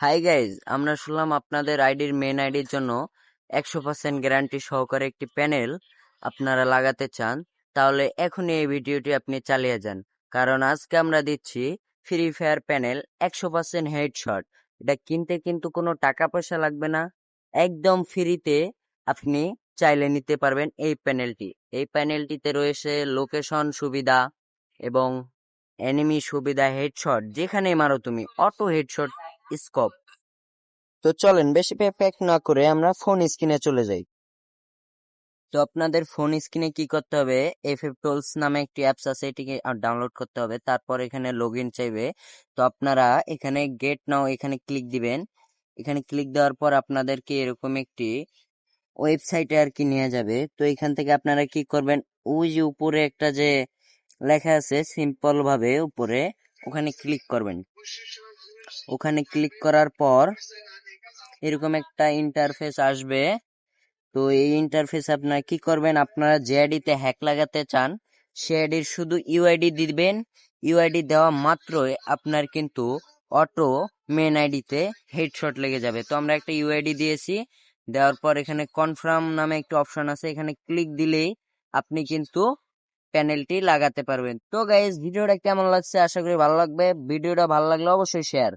Hi guys, আমরা শুনলাম আপনাদের আইডির মেন আইডির জন্য 100% গ্যারান্টি সহকারে একটি প্যানেল আপনারা লাগাতে চান। তাহলে এখনই এই ভিডিওটি আপনি চালিয়ে যান, কারণ আজকে আমরা দিচ্ছি ফ্রি ফায়ার প্যানেল 100% হেডশট। এটা কিনতে কিন্তু কোনো টাকা পয়সা লাগবে না, একদম ফ্রিতে আপনি চাইলে নিতে পারবেন এই প্যানেলটি। এই প্যানেলটিতে রয়েছে লোকেশন সুবিধা এবং এনিমি সুবিধা, হেডশট যেখানেই মারো তুমি অটো হেডশট স্কোপ। তো চলেন বেশি প্যাক না করে আমরা ফোন স্ক্রিনে চলে যাই। তো আপনাদের ফোন স্ক্রিনে কি করতে হবে, এফএফ টুলস নামে একটি অ্যাপস আছে, এটিকে ডাউনলোড করতে হবে। তারপর এখানে লগইন চাইবে, তো আপনারা এখানে গেট নাও এখানে ক্লিক দিবেন। এখানে ক্লিক দেওয়ার পর আপনাদেরকে এরকম একটি ওয়েবসাইটে আর কি নিয়ে যাবে। তো এখান থেকে আপনারা কি করবেন, ওই যে উপরে একটা যে লেখা আছে সিম্পল ভাবে উপরে, ওখানে ক্লিক করবেন। ওখানে ক্লিক করার পর এরকম একটা ইন্টারফেস আসবে। তো এই ইন্টারফেসে আপনারা কি করবেন, আপনারা যে আইডিতে হ্যাক লাগাতে চান সে আইডির শুধু ইউআইডি দিবেন। ইউআইডি দেওয়া মাত্রই আপনার কিন্তু অটো মেন আইডিতে হেডশট লেগে যাবে। তো আমরা একটা ইউআইডি দিয়েছি, দেওয়ার পর এখানে কনফার্ম নামে একটা অপশন আছে, এখানে ক্লিক দিলেই আপনি কিন্তু প্যানেলটি লাগাতে পারবেন। তো গাইস, ভিডিওটা কেমন লাগছে, আশা করি ভালো লাগবে। ভিডিওটা ভালো লাগলে অবশ্যই শেয়ার